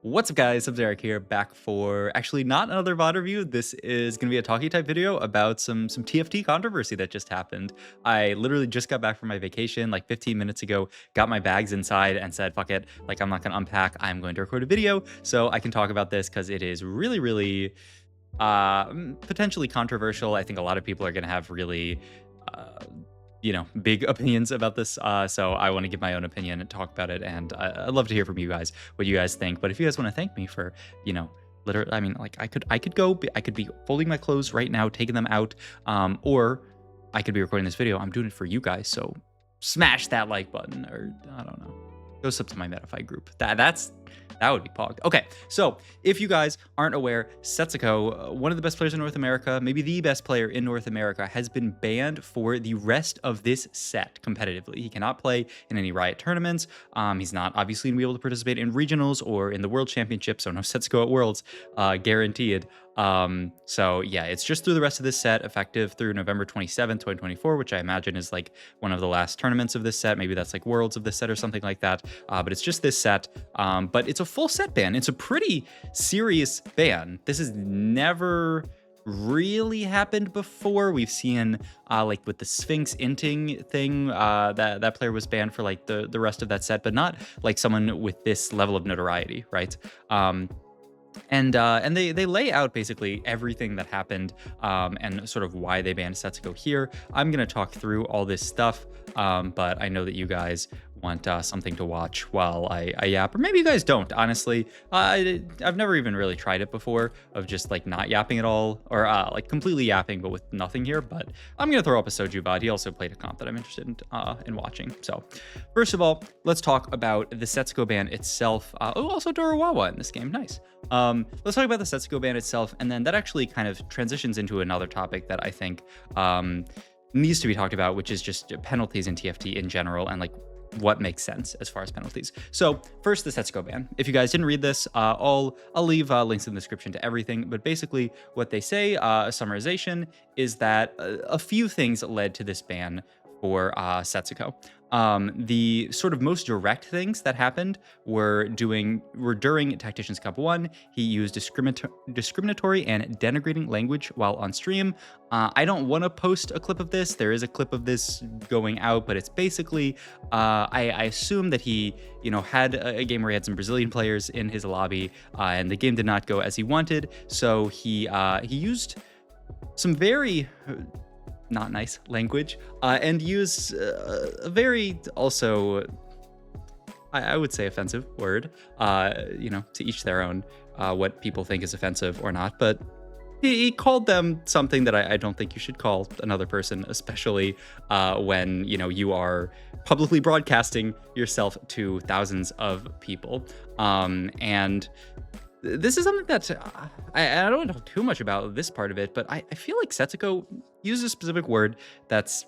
What's up, guys? I'm Derek here, back for actually not another VOD review. This is going to be a talkie type video about some TFT controversy that just happened. I literally just got back from my vacation like 15 minutes ago, got my bags inside and said, fuck it, like I'm not going to unpack. I'm going to record a video so I can talk about this because it is really potentially controversial. I think a lot of people are going to have really uh, big opinions about this. So I want to give my own opinion and talk about it. And I'd love to hear from you guys, what you guys think. But if you guys want to thank me for, literally, I mean, like I could be folding my clothes right now, taking them out, or I could be recording this video. I'm doing it for you guys. So smash that like button, or I don't know, go sub to my Metafy group. That would be pog. Okay, so if you guys aren't aware, Setsuko, one of the best players in North America, maybe the best player in North America, has been banned for the rest of this set competitively. He cannot play in any Riot tournaments. He's not obviously going to be able to participate in regionals or in the World Championship, so no Setsuko at Worlds, guaranteed. So yeah, it's just through the rest of this set, effective through November 27th, 2024, which I imagine is like one of the last tournaments of this set. Maybe that's like Worlds of this set or something like that. But it's just this set. But it's a full set ban. It's a pretty serious ban. This has never really happened before. We've seen like with the Sphinx inting thing, that player was banned for like the rest of that set, but not like someone with this level of notoriety, right? And they lay out basically everything that happened, and sort of why they banned Setsuko here. I'm going to talk through all this stuff, but I know that you guys want something to watch while I yap, or maybe you guys don't. Honestly, I've never even really tried it before, of just like not yapping at all, or like completely yapping but with nothing here. But I'm gonna throw up a Soju VOD. He also played a comp that I'm interested in watching. So first of all, let's talk about the Setsuko ban itself. Oh, also Dorowawa in this game, nice. Let's talk about the Setsuko ban itself, and then that actually kind of transitions into another topic that I think needs to be talked about, which is just penalties in TFT in general, and like what makes sense as far as penalties. So first, the Setsuko ban. If you guys didn't read this, I'll leave links in the description to everything. But basically, what they say, a summarization, is that a few things led to this ban for Setsuko. The sort of most direct things that happened were during Tacticians Cup 1. He used discriminatory and denigrating language while on stream. I don't want to post a clip of this. There is a clip of this going out, but it's basically, I assume that he, had a game where he had some Brazilian players in his lobby, and the game did not go as he wanted. So he used some very not nice language, and use a very also, I would say, offensive word. To each their own, what people think is offensive or not. But he called them something that I don't think you should call another person, especially when you are publicly broadcasting yourself to thousands of people. And this is something that I don't know too much about this part of it, but I feel like Setsuko used a specific word that's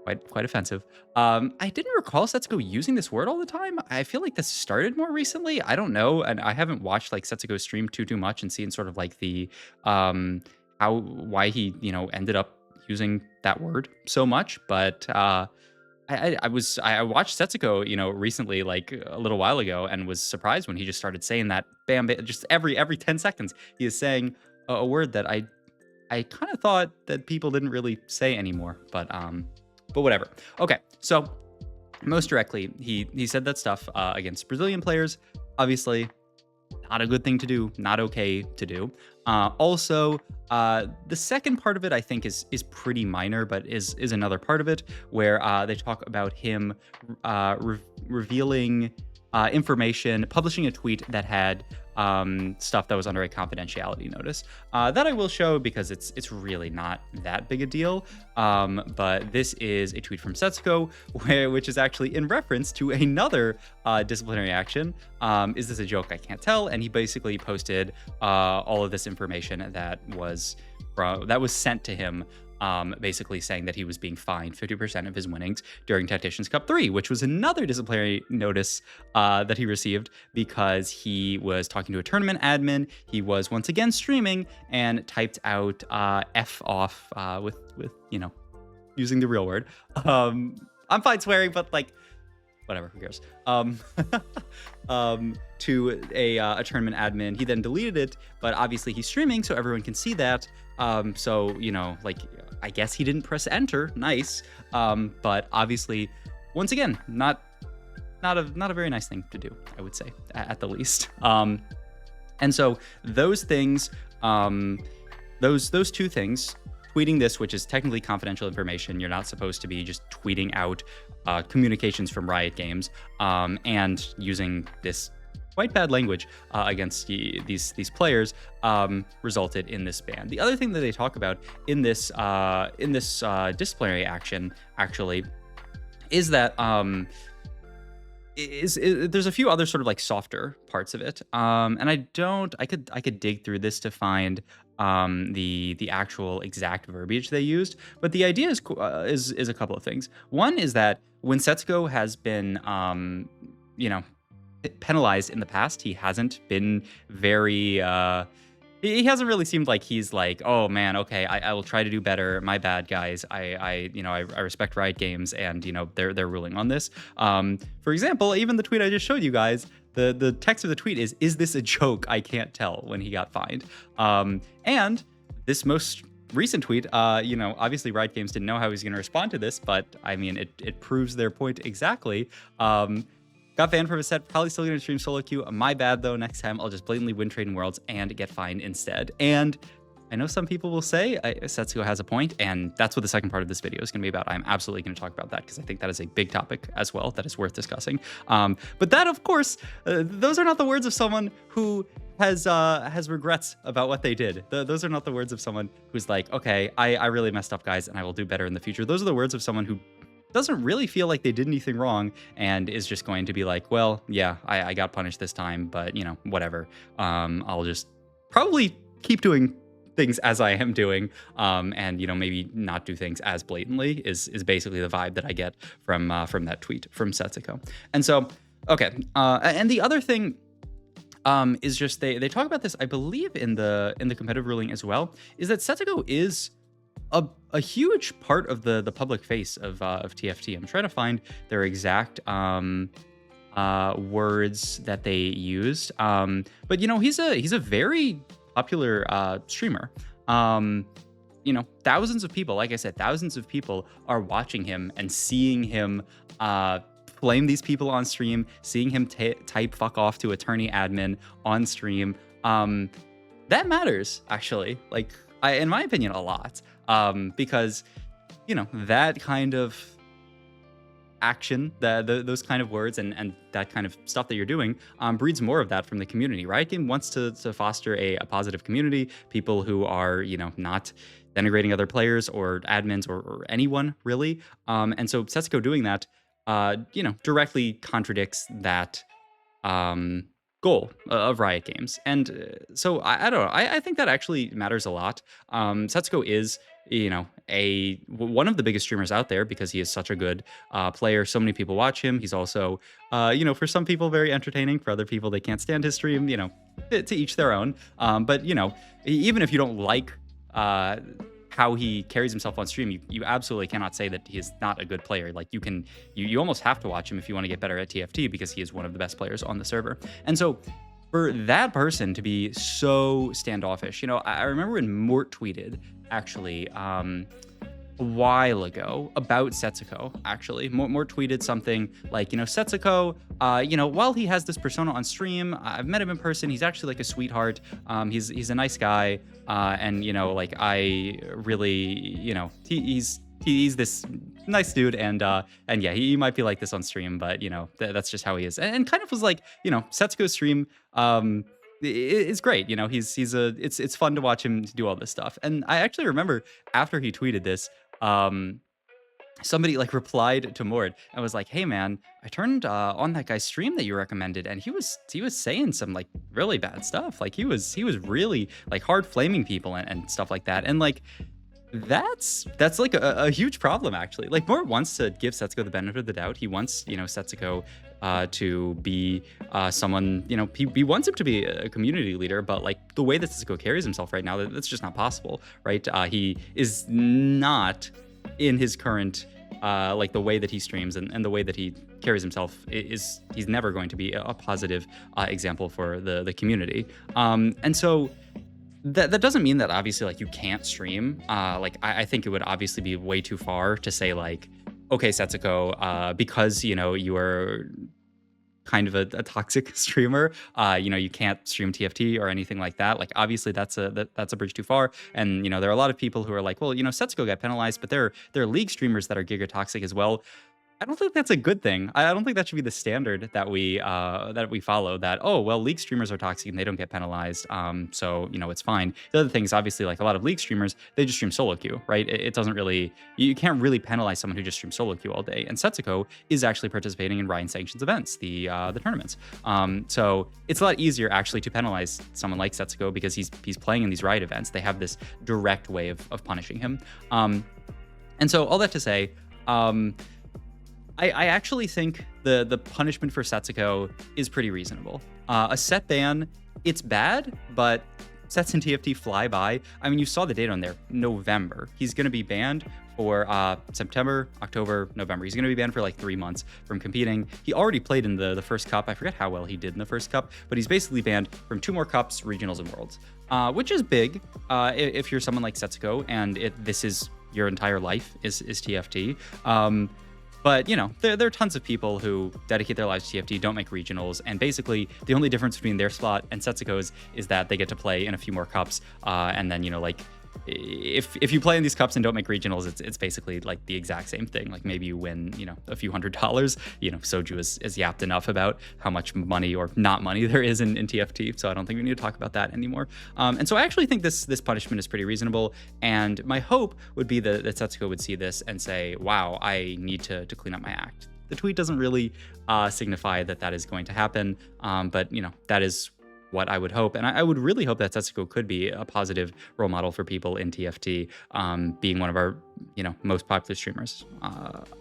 quite offensive. I didn't recall Setsuko using this word all the time. I feel like this started more recently. I don't know, and I haven't watched like Setsuko stream too much and seen sort of like the why he ended up using that word so much, but I watched Setsuko, recently, like a little while ago, and was surprised when he just started saying that just every 10 seconds he is saying a word that I kind of thought that people didn't really say anymore, but whatever. Okay, so most directly, he said that stuff against Brazilian players. Obviously, not a good thing to do, not okay to do. Also, the second part of it, I think, is pretty minor, but is another part of it where they talk about him revealing information, publishing a tweet that had stuff that was under a confidentiality notice. That I will show because it's really not that big a deal. But this is a tweet from Setsuko, which is actually in reference to another disciplinary action. Is this a joke? I can't tell. And he basically posted all of this information that was sent to him, basically saying that he was being fined 50% of his winnings during Tacticians Cup 3, which was another disciplinary notice that he received because he was talking to a tournament admin. He was once again streaming and typed out F off with using the real word. I'm fine swearing, but like whatever, who cares? To a tournament admin. He then deleted it, but obviously he's streaming, so everyone can see that. So you know, like, I guess he didn't press enter. Nice. But obviously, once again, not a very nice thing to do, I would say, at the least. And so those things, those two things, tweeting this, which is technically confidential information, you're not supposed to be just tweeting out communications from Riot Games, and using this quite bad language against these players, resulted in this ban. The other thing that they talk about in this disciplinary action actually is that there's a few other sort of like softer parts of it, and I could dig through this to find the actual exact verbiage they used, but the idea is a couple of things. One is that when Setsuko has been you know, penalized in the past, he hasn't been very he hasn't really seemed like he's like, oh man, okay, I will try to do better. My bad, guys. I respect Riot Games, and you know, they're ruling on this. For example, even the tweet I just showed you guys, the text of the tweet is this a joke? I can't tell, when he got fined. And this most recent tweet, you know, obviously Riot Games didn't know how he was going to respond to this, but I mean, it proves their point exactly. Got banned from a set, probably still gonna stream solo queue. My bad though, next time I'll just blatantly win Trading Worlds and get fined instead. And I know some people will say Setsuko has a point, and that's what the second part of this video is gonna be about. I'm absolutely gonna talk about that because I think that is a big topic as well that is worth discussing. But that, of course, those are not the words of someone who has regrets about what they did. Those are not the words of someone who's like, okay, I really messed up, guys, and I will do better in the future. Those are the words of someone who doesn't really feel like they did anything wrong and is just going to be like, well, yeah, I got punished this time, but you know, whatever. I'll just probably keep doing things as I am doing, and you know, maybe not do things as blatantly is basically the vibe that I get from that tweet from Setsuko. And so, okay, and the other thing is just they talk about this, I believe, in the competitive ruling as well, is that Setsuko is a huge part of the public face of TFT. I'm trying to find their exact words that they used, but you know, he's a very popular streamer. You know, thousands of people, like I said, thousands of people are watching him and seeing him flame these people on stream, seeing him type "fuck off" to attorney admin on stream. That matters, actually. Like, in my opinion, a lot. Because, you know, that kind of action, those kind of words and that kind of stuff that you're doing breeds more of that from the community. Riot Game wants to foster a positive community, people who are, you know, not denigrating other players or admins or anyone really. And so Setsuko doing that, you know, directly contradicts that goal of Riot Games. And so I don't know. I think that actually matters a lot. Setsuko is, you know, one of the biggest streamers out there because he is such a good player. So many people watch him. He's also, you know, for some people very entertaining. For other people, they can't stand his stream. You know, to each their own. But you know, even if you don't like how he carries himself on stream, you absolutely cannot say that he is not a good player. Like, you almost have to watch him if you want to get better at TFT because he is one of the best players on the server. And so for that person to be so standoffish, you know, I remember when Mort tweeted actually a while ago about Setsuko. Actually, Mort tweeted something like, you know, Setsuko, you know, while he has this persona on stream, I've met him in person. He's actually like a sweetheart. He's a nice guy, and you know, like, I really, you know, he's this nice dude, and yeah, he might be like this on stream, but you know, that's just how he is. And kind of was like, you know, Setsuko's stream is great. You know, it's fun to watch him do all this stuff. And I actually remember after he tweeted this, somebody like replied to Mort and was like, hey man, I turned on that guy's stream that you recommended, and he was saying some like really bad stuff. Like he was really like hard flaming people and stuff like that. And like, that's like a huge problem, actually. Like, Mort wants to give Setsuko the benefit of the doubt. He wants, you know, Setsuko to be someone, you know, he wants him to be a community leader, but like the way that Setsuko carries himself right now, that's just not possible, right? He is not in his current like the way that he streams and the way that he carries himself he's never going to be a positive example for the community. And so that doesn't mean that obviously like you can't stream. Like I think it would obviously be way too far to say like, okay, Setsuko, because you are kind of a toxic streamer, you can't stream TFT or anything like that. Like obviously that's a bridge too far. And there are a lot of people who are like, well, Setsuko got penalized, but there are league streamers that are giga toxic as well. I don't think that's a good thing. I don't think that should be the standard that we follow. That, oh well, league streamers are toxic and they don't get penalized, so it's fine. The other thing is obviously like a lot of league streamers, they just stream solo queue, right? It doesn't really, you can't really penalize someone who just streams solo queue all day. And Setsuko is actually participating in Ryan sanctions events, the tournaments. So it's a lot easier actually to penalize someone like Setsuko because he's playing in these Riot events. They have this direct way of punishing him. And so all that to say, I actually think the punishment for Setsuko is pretty reasonable. A set ban, it's bad, but sets in TFT fly by. I mean, you saw the date on there, November. He's going to be banned for September, October, November. He's going to be banned for like 3 months from competing. He already played in the first cup. I forget how well he did in the first cup, but he's basically banned from 2 more cups, regionals, and worlds, which is big if you're someone like Setsuko and this is your entire life is TFT. But, there are tons of people who dedicate their lives to TFT, don't make regionals, and basically the only difference between their slot and Setsuko's is that they get to play in a few more cups, and then, like, if you play in these cups and don't make regionals, it's basically like the exact same thing. Like maybe you win, a few $100. Soju is yapped enough about how much money or not money there is in TFT, so I don't think we need to talk about that anymore. And so I actually think this punishment is pretty reasonable, and my hope would be that Setsuko would see this and say, wow, I need to clean up my act. The tweet doesn't really signify that is going to happen, but that is what I would hope. And I would really hope that Setsuko could be a positive role model for people in TFT, being one of our, most popular streamers.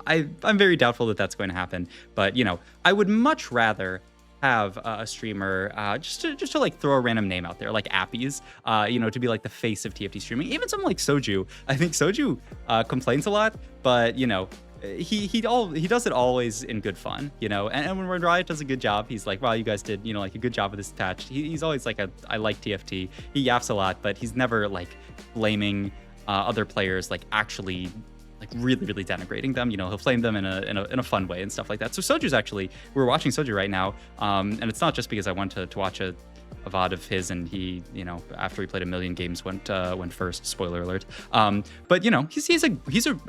I'm very doubtful that that's going to happen, but, I would much rather have a streamer just to like throw a random name out there, like Appies, to be like the face of TFT streaming. Even someone like Soju. I think Soju complains a lot, but, he does it always in good fun, and when Riot does a good job, he's like, wow, you guys did, like a good job with this patch. He's always like I like TFT. He yaps a lot, but he's never like blaming other players, like actually like really, really denigrating them. He'll flame them in a fun way and stuff like that. So Soju's actually, we're watching Soju right now, and it's not just because I want to watch a VOD of his and he, after we played a million games went first, spoiler alert. But he's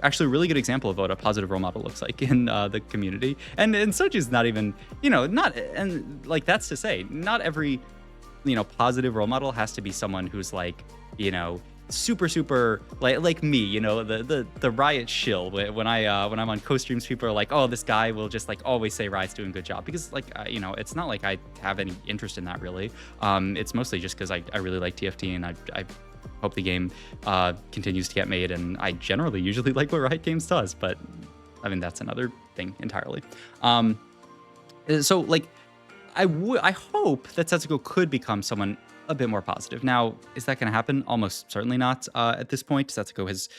actually a really good example of what a positive role model looks like in the community. And Soju's not even, and like that's to say, not every, positive role model has to be someone who's like, super like me, the Riot shill. When I'm on co-streams, people are like, oh, this guy will just like always say Riot's doing a good job, because like it's not like I have any interest in that really. It's mostly just because I really like TFT and I hope the game continues to get made, and I generally usually like what Riot Games does, but I mean that's another thing entirely. So like I hope that Setsuko could become someone a bit more positive. Now, is that going to happen? Almost certainly not at this point. Setsuko has,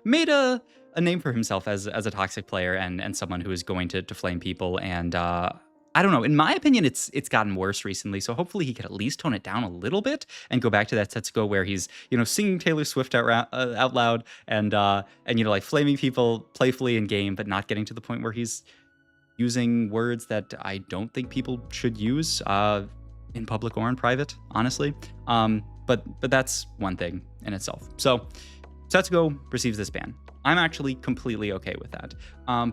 made a name for himself as a toxic player and someone who is going to flame people. And I don't know. In my opinion, it's gotten worse recently. So hopefully he could at least tone it down a little bit and go back to that Setsuko where he's, singing Taylor Swift out loud and like flaming people playfully in game, but not getting to the point where he's using words that I don't think people should use in public or in private, honestly. But that's one thing in itself. So Setsuko receives this ban. I'm actually completely okay with that.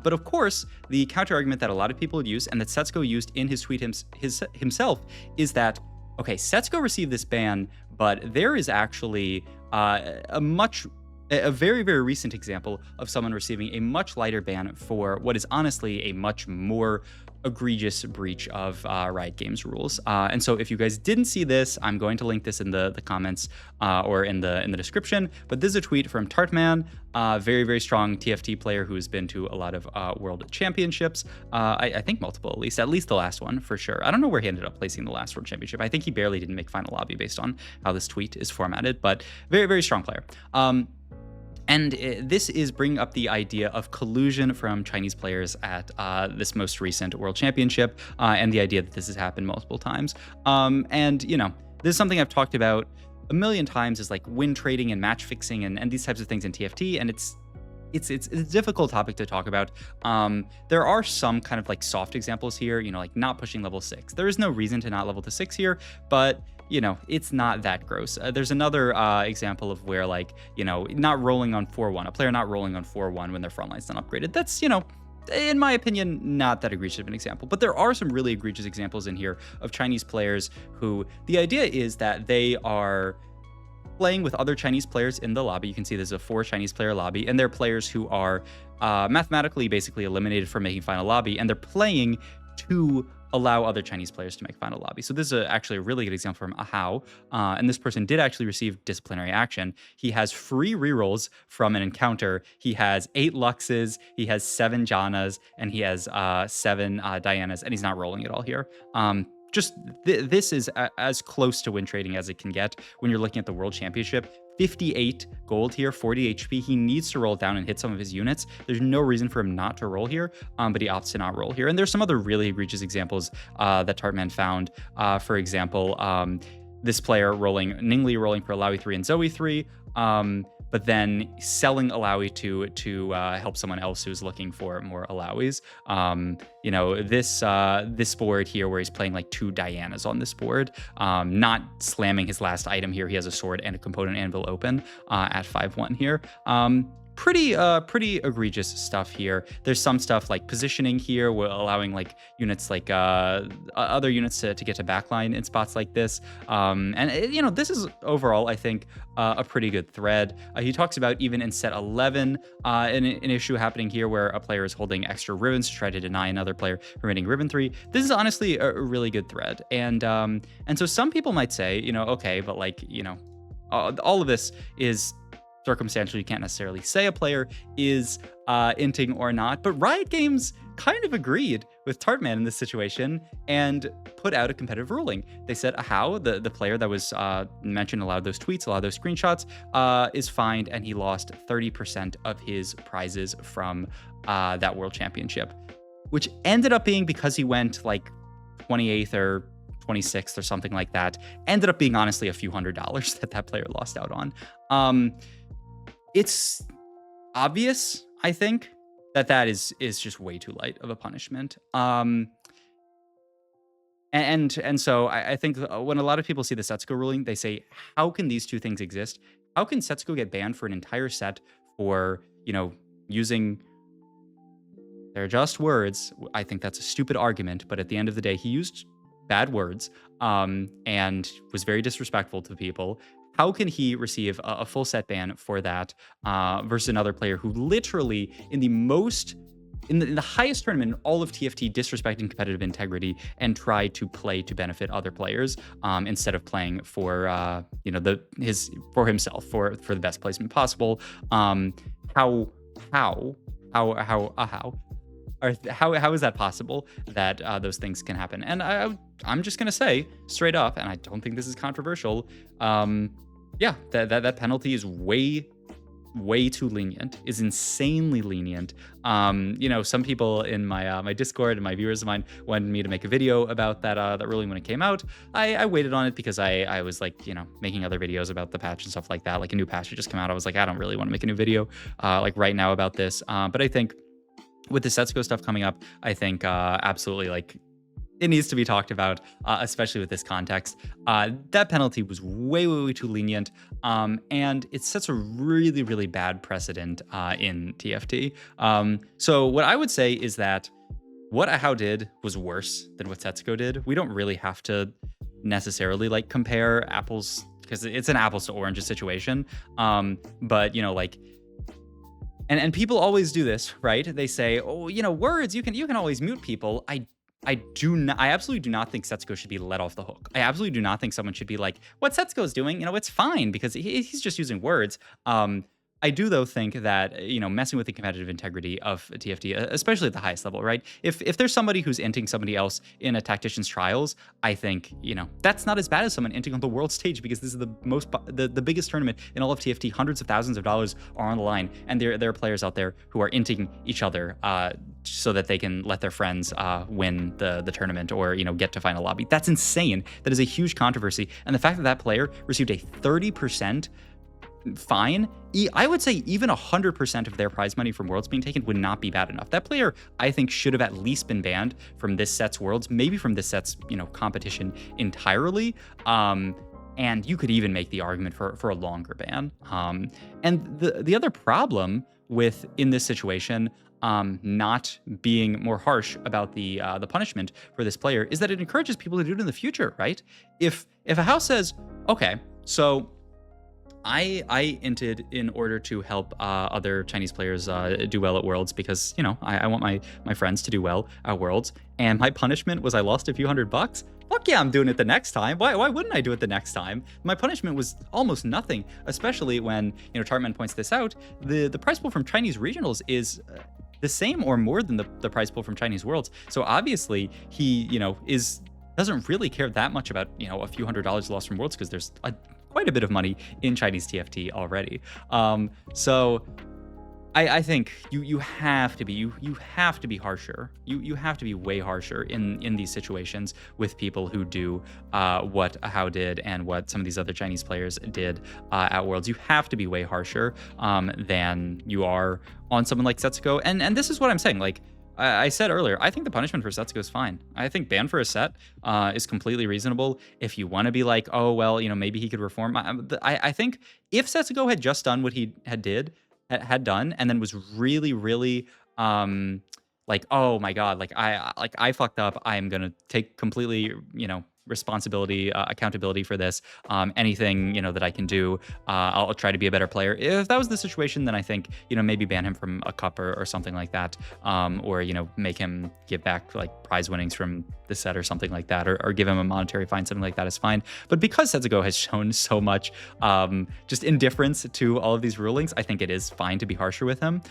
But of course, the counter argument that a lot of people would use and that Setsuko used in his tweet himself is that, okay, Setsuko received this ban, but there is actually a very, very recent example of someone receiving a much lighter ban for what is honestly a much more egregious breach of Riot Games rules. And so if you guys didn't see this, I'm going to link this in the comments or in the description. But this is a tweet from Tartman, very, very strong TFT player who's been to a lot of world championships. I think multiple, at least the last one for sure. I don't know where he ended up placing the last world championship. I think he barely didn't make final lobby based on how this tweet is formatted, but very, very strong player. And this is bringing up the idea of collusion from Chinese players at this most recent World Championship, and the idea that this has happened multiple times. And, this is something I've talked about a million times, is like win trading and match fixing and these types of things in TFT. And it's a difficult topic to talk about. There are some kind of like soft examples here, like not pushing level 6. There is no reason to not level to 6 here, but it's not that gross. There's another example of where like, not rolling on 4-1, a player not rolling on 4-1 when their front line's not upgraded. That's, in my opinion, not that egregious of an example. But there are some really egregious examples in here of Chinese players who the idea is that they are playing with other Chinese players in the lobby. You can see there's a 4 Chinese player lobby, and they're players who are mathematically basically eliminated from making final lobby, and they're playing to allow other Chinese players to make final lobby. So this is actually a really good example from Ahao, and this person did actually receive disciplinary action. He has free rerolls from an encounter. He has 8 Luxes, he has 7 Janas, and he has 7 Dianas, and he's not rolling at all here. This is as close to win trading as it can get when you're looking at the World Championship. 58 gold here, 40 HP. He needs to roll down and hit some of his units. There's no reason for him not to roll here, but he opts to not roll here. And there's some other really egregious examples that Tartman found. For example, this player Ningli rolling for Alawi 3 and Zoe 3, but then selling Alawi to help someone else who's looking for more Alawis. This board here where he's playing like 2 Dianas on this board, not slamming his last item here. He has a sword and a component anvil open at 5-1 here. Pretty egregious stuff here. There's some stuff like positioning here, we're allowing like units like other units to get to backline in spots like this. This is overall, I think, a pretty good thread. He talks about even in set 11, an issue happening here where a player is holding extra ribbons to try to deny another player from hitting ribbon 3. This is honestly a really good thread. And so some people might say, okay, but like, all of this is circumstantial. You can't necessarily say a player is inting or not, but Riot Games kind of agreed with Tartman in this situation and put out a competitive ruling. They said Ahao, the player that was mentioned, allowed those tweets, allowed those screenshots, is fined, and he lost 30% of his prizes from that World Championship, which ended up being, because he went like 28th or 26th or something like that, ended up being honestly a few $100s that player lost out on. It's obvious, I think, that is just way too light of a punishment. And so I think when a lot of people see the Setsuko ruling, they say, how can these two things exist? How can Setsuko get banned for an entire set for, using their just words? I think that's a stupid argument, but at the end of the day, he used bad words and was very disrespectful to people. How can he receive a full set ban for that versus another player who literally in the highest tournament in all of TFT disrespecting competitive integrity and tried to play to benefit other players instead of playing for for himself for the best placement possible? How is that possible that those things can happen? And I'm just gonna say straight up, and I don't think this is controversial. That penalty is way too lenient, is insanely lenient. Some people in my Discord and my viewers of mine wanted me to make a video about that ruling when it came out. I waited on it because I was like, making other videos about the patch and stuff like that. Like a new patch had just come out. I was like, I don't really want to make a new video like right now about this. But I think with the Setsuko stuff coming up, I think absolutely like it needs to be talked about, especially with this context. That penalty was way too lenient, and it sets a really, really bad precedent in TFT. So what I would say is that what Ahao did was worse than what Setsuko did. We don't really have to necessarily like compare apples, because it's an apples to oranges situation. But and people always do this, right? They say, oh, words, you can always mute people. I absolutely do not think Setsuko should be let off the hook. I absolutely do not think someone should be like, what Setsuko's doing, it's fine because he's just using words. I do though think that messing with the competitive integrity of a TFT, especially at the highest level, right? If there's somebody who's inting somebody else in a tactician's trials, I think that's not as bad as someone inting on the world stage, because this is the biggest tournament in all of TFT. Hundreds of thousands of dollars are on the line, and there are players out there who are inting each other so that they can let their friends win the tournament, or get to final lobby. That's insane. That is a huge controversy, and the fact that that player received a 30% fine, I would say even 100% of their prize money from Worlds being taken would not be bad enough. That player, I think, should have at least been banned from this set's Worlds, maybe from this set's competition entirely. And you could even make the argument for a longer ban. And the other problem with, in this situation, not being more harsh about the punishment for this player is that it encourages people to do it in the future, right? If a house says, okay, so I inted in order to help other Chinese players do well at Worlds, because I want my friends to do well at Worlds, and my punishment was I lost a few $100. Fuck yeah, I'm doing it the next time. Why wouldn't I do it the next time? My punishment was almost nothing, especially when Tartman points this out. The prize pool from Chinese regionals is the same or more than the prize pool from Chinese Worlds. So obviously he doesn't really care that much about a few $100 lost from Worlds, because there's quite a bit of money in Chinese TFT already. So I think you have to be harsher. You have to be way harsher in these situations with people who do what How did and what some of these other Chinese players did at Worlds. You have to be way harsher than you are on someone like Setsuko. And this is what I'm saying. Like I said earlier, I think the punishment for Setsuko is fine. I think ban for a set is completely reasonable. If you want to be like, oh, well, maybe he could reform. I think if Setsuko had just done what he had done, and then was really, really like, oh my God, like I fucked up. I'm going to take completely, responsibility, accountability for this. Anything, that I can do, I'll try to be a better player. If that was the situation, then I think, maybe ban him from a cup or something like that. Or, make him give back like prize winnings from the set or something like that, or give him a monetary fine, something like that is fine. But because Setsuko has shown so much just indifference to all of these rulings, I think it is fine to be harsher with him.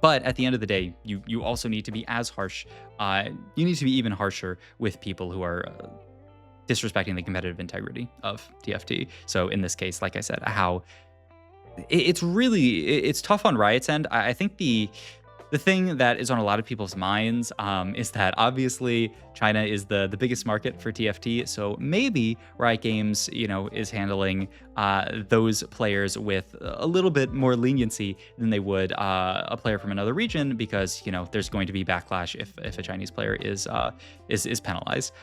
But at the end of the day, you also need to be as harsh. You need to be even harsher with people who are disrespecting the competitive integrity of TFT. So in this case, like I said, it's tough on Riot's end. I think the thing that is on a lot of people's minds is that obviously China is the biggest market for TFT. So maybe Riot Games, is handling those players with a little bit more leniency than they would a player from another region, because there's going to be backlash if a Chinese player is penalized.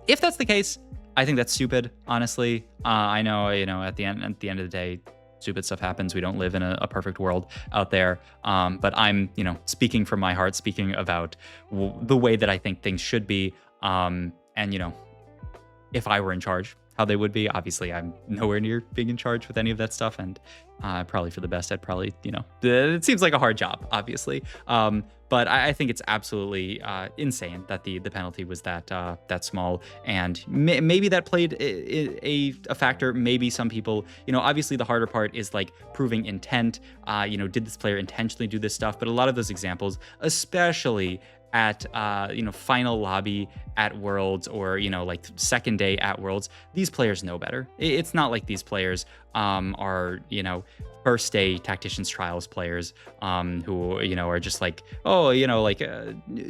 If that's the case, I think that's stupid. Honestly, I know at the end of the day, stupid stuff happens. We don't live in a perfect world out there. But I'm, speaking from my heart, speaking about the way that I think things should be. And, if I were in charge, how they would be. Obviously, I'm nowhere near being in charge with any of that stuff. And probably for the best, I'd probably, it seems like a hard job, obviously. But I think it's absolutely insane that the penalty was that small, and maybe that played a factor. Maybe some people, obviously the harder part is like proving intent. Did this player intentionally do this stuff? But a lot of those examples, especially at final lobby at Worlds, or like second day at Worlds, these players know better. It's not like these players are first day tacticians trials players who are just like, oh,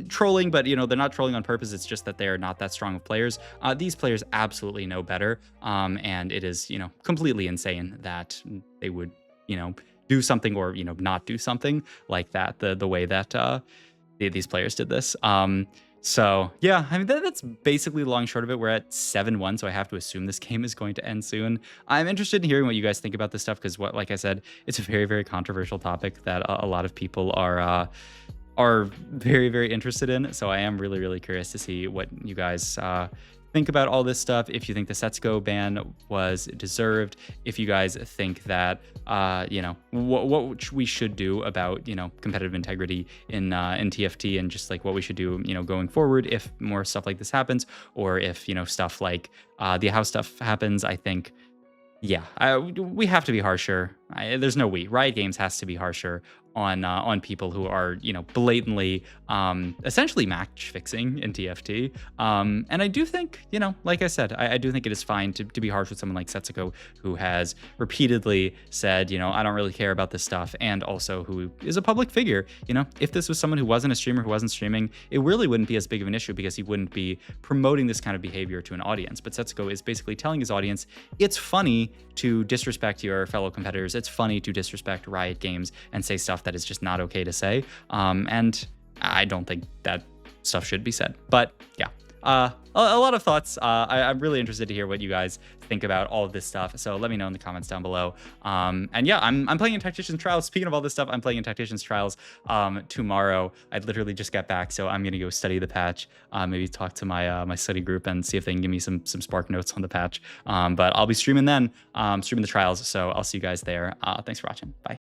trolling, but they're not trolling on purpose. It's just that they are not that strong of players. These players absolutely know better, and it is completely insane that they would do something or not do something like that, the way that these players did this. So yeah, I mean, that's basically the long and short of it. We're at 7-1, so I have to assume this game is going to end soon. I'm interested in hearing what you guys think about this stuff, because like I said, it's a very, very controversial topic that a lot of people are very, very interested in. So I am really, really curious to see what you guys think about all this stuff. If you think the Setsuko ban was deserved, if you guys think that what we should do about competitive integrity in TFT, and just like what we should do going forward if more stuff like this happens, or if stuff like the house stuff happens. I think Yeah, we have to be harsher. There's no we. Riot Games has to be harsher on people who are blatantly essentially match fixing in TFT. And I do think like I said, I do think it is fine to be harsh with someone like Setsuko, who has repeatedly said I don't really care about this stuff, and also who is a public figure. If this was someone who wasn't a streamer, who wasn't streaming, it really wouldn't be as big of an issue because he wouldn't be promoting this kind of behavior to an audience. But Setsuko is basically telling his audience it's funny to disrespect your fellow competitors. It's funny to disrespect Riot Games and say stuff that is just not okay to say. And I don't think that stuff should be said. But yeah, a lot of thoughts. I'm really interested to hear what you guys think about all of this stuff. So let me know in the comments down below. And yeah, I'm playing in Tactician's Trials. Speaking of all this stuff, I'm playing in Tactician's Trials tomorrow. I literally just got back, so I'm gonna go study the patch. Maybe talk to my my study group and see if they can give me some Spark notes on the patch. But I'll be streaming then, streaming the trials. So I'll see you guys there. Thanks for watching. Bye.